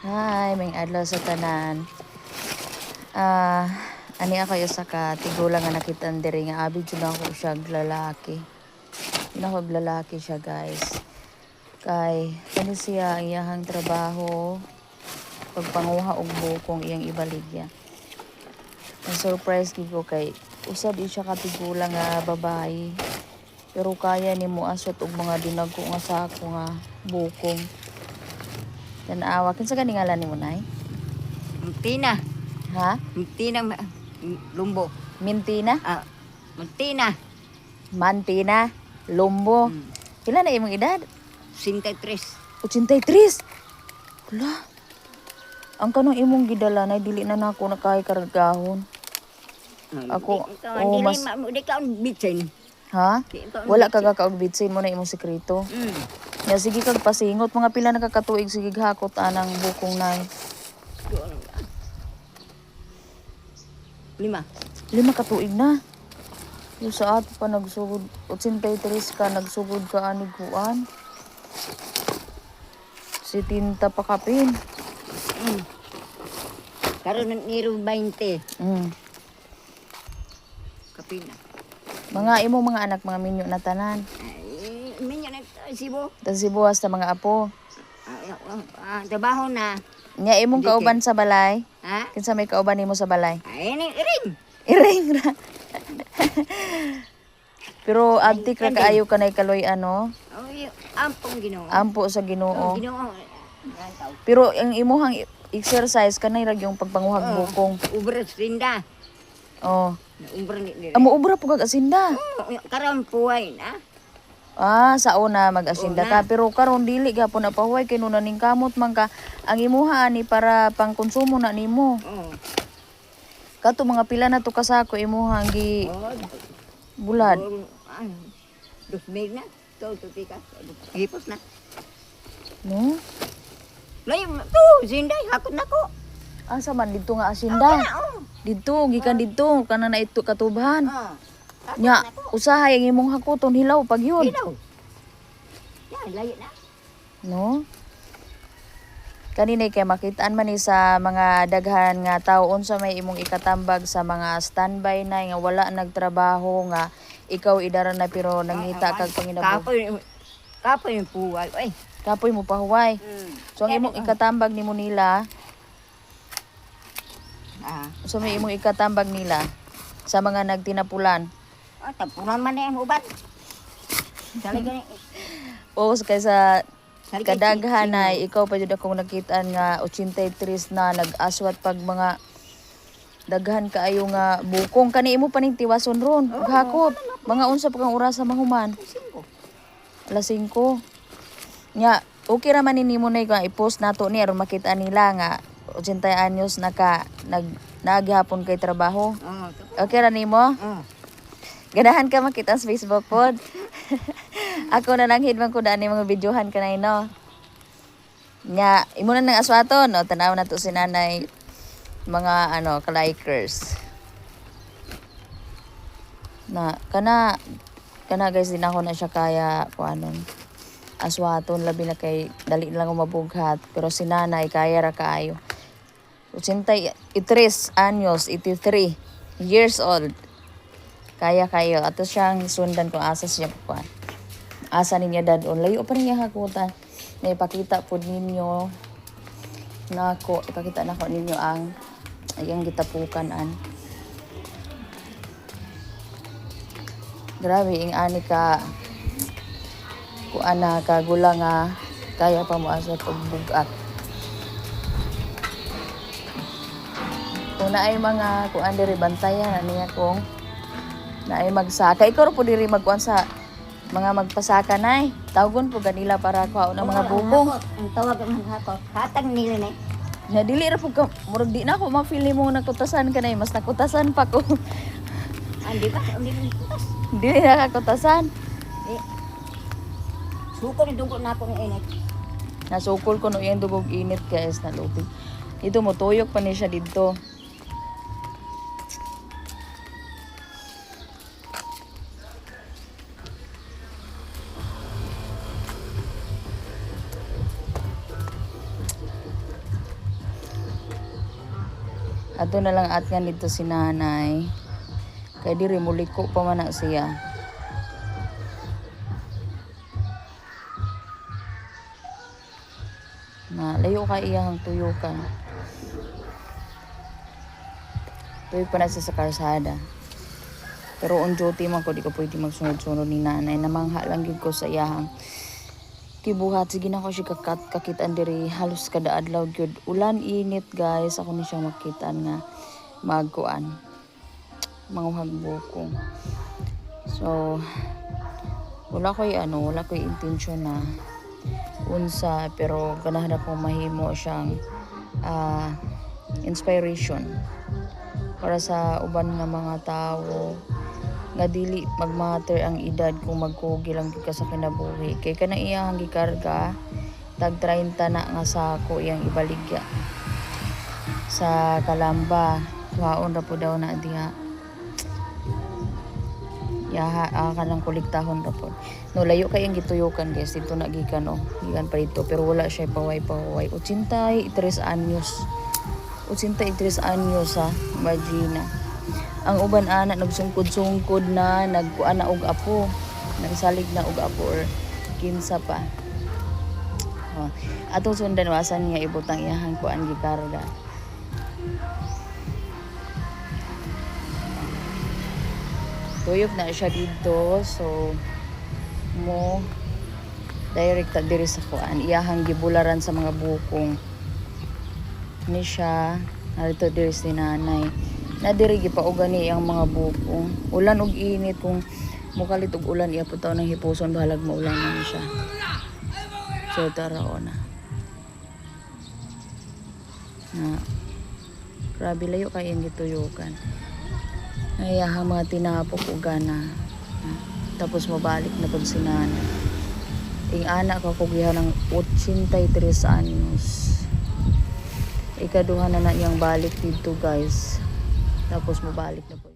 Hi, may adlaw sa tanan. Ani ako yung saka tigulang nga nakitan diri nga abi jud ako siya lalaki. Lalaki siya, guys. Kay kani siya ang iyahang trabaho pagpanguha og bukong iyang ibaligya. Ang surprise gid ko kay usab siya ka tigulang nga babae. Pero kaya nimo asot og mga dinagko nga sako nga bukong. Tanawa kinsa gani ngalan nimo nay? Muntina. Ha? Muntina Lumbo. Mintina? Muntina. Mantina? Lumbo? Pila na imong edad? 53. 83. Kula. Ang kanang imong gidala na dili na nako nakay karagahon. Ako, mas... Di ka bitsin. Ha? Wala ka kakaog bitsin mo na imong sekreto. Ya sige kag pasingot mga pila nakakatuig sige hakot anang bukong nay. 5 ka tuig na. Yung sa ato pa nagsugod 83 ka nagsugod ka ani kuan. Si tinta pa kapin. Karon niro 20. Kapina. Mga imo mga anak mga minyo na tanan. Minyo na sibo. Tas sibuwas ta mga apo. Trabaho na. Nya imong Dito. kauban sa balay? Ha? Kinsa may kauban nimo sa balay? Ay, ring. Iring ra. Pero abtik ra kaayo kanay kaloy ano? Ampong Ginoo. Ampo sa Ginoo. Ginoo. Pero ang imuhang exercise kanay ra yung pagpanguhag bukong. Ubras rinda. Oh. Ubra ni. Amo ubra po kag asinda. Karon puway na. Sa una mag-asinda ka pero karon dili gapon na pahuway kay nunan ning kamot man ka ang imuha ani para pangkonsumo na nimo. Kato mga pila na to kasako imuha ang gi bulad. 2,000 na. Tika. Gipos na. No? Lay to, sinday hakot nako. Asa man dito nga asinda? Dito gikan dito kana na ito katubhan. Nya usahay ang imong hakuton hilaw pag yun. Hilaw. Yan layo na. No? Kanina kay makitaan man ni sa mga daghan nga tawo unsa may imong ikatambag sa mga standby na nga wala nagtrabaho nga ikaw idara na pero nangita kag panginabuhi. Kapoy yung puway. Oy. Kapoy mo pahuway. So ang imong ikatambag nimo nila, so may imong ikatambag nila sa mga nagtinapulan. Tapunan man na yung uban. O kaysa kadaghan na ikaw pa jud akong nakitaan nga 83 na nag-aswat pag mga daghan kaayo nga bukong kani imo paning tiwason ron hakot mga unsa pa kang oras sa mahuman 5 nya okay ra man nimo na nga i-post nato ni aron makita nila nga 80 anyos naghapon kay trabaho okay ra nimo ganahan ka makita sa Facebook pod. Ako na lang hidman ko daan mga videohan kanay no. Nya imo na nang aswaton no tanaw na to si nanay mga ka-likers. Na kana guys din ako na siya kaya kuanon aswaton labi na kay dali lang ko mabughat pero si nanay kaya ra kaayo. 83 anyos, 83 years old. Kaya kayo. Ato siyang sundan kung asa siya kuan. Asa ninyo dadon. Layo pa niya hakutan. May ipakita po ninyo nako. Ipakita nako ninyo ang ayang gitapukanan. Grabe, ang ani ka kuan na kagula nga kaya pa mo asot og bugat. Kung naay mga kuan diri bantayan niya kung na ay magsaka. Ikaw po diri magkuan sa mga magpasaka nay. Tawgon po ganila para kuha ng mga bukong. Ang tawag ng hakot. Hatag nila na. Na dili ra po ka murag di na ako ma-feel mo nakutasan ka nay. Mas nakutasan pa ko. Andi ba? Andi kutas. Dili nakakutasan. Suko ni dungko na akong init. Nasukol ko no iyang dugog init guys na lupig. Ito mo tuyok pa ni siya dito. Ato na lang at nga dito si nanay. Kaya diri muliko pa man na siya. Na layo ka iyang tuyukan. Tuyo pa na siya sa karsada. Pero on duty man ko, di ko pwede magsunod-sunod ni nanay. Namangha lang yun ko sa iyahang kibuhat. Sige na ko siya kakitaan diri. Halos kada adlaw gyud. Ulan, init guys. Ako ni siya makitaan nga magkuan. Manguhag bukong. So, wala ko'y intensyon na unsa. Pero ganahan ako mahimo siyang inspiration para sa uban nga mga tao nga dili magmatter ang edad kung magkugi lang ka sa kinabuhi. Kay kanang iyang gikarga tag 30 na nga sako iyang ibaligya sa Kalamba. Tuhaon ra po daw na diha. Yaha kanang kuliktahon ra po. No, layo kay ang gituyukan guys. Dito na gikan gikan pa dito pero wala siya paway-paway. 83 anyos. 83 anyos ha. Imagine. Ang uban ana nagsungkod-sungkod na, nagkuan na og apo. Nagsalig na og apo or kinsa pa. Atong sundan wasan nga ibutang iyahang kuan gikarga. Tuyok na siya dito, so mo direct diri sa kuan. Iyahang gibularan sa mga bukong ni siya narito diri si nanay. Nadiri gipaugan ni ang mga bukong. Ulan og init kung mukalit og ulan iya putaw ng hipuson bahalag maulan na siya. So tara na. Grabe layo kay ang gituyukan. Ay mga tinapok og gana. Tapos mabalik na pud si nanay. Ing anak ko kugihan ng 83 anyos. Ikaduha na niyang balik dito guys. Tapos mabalik na po.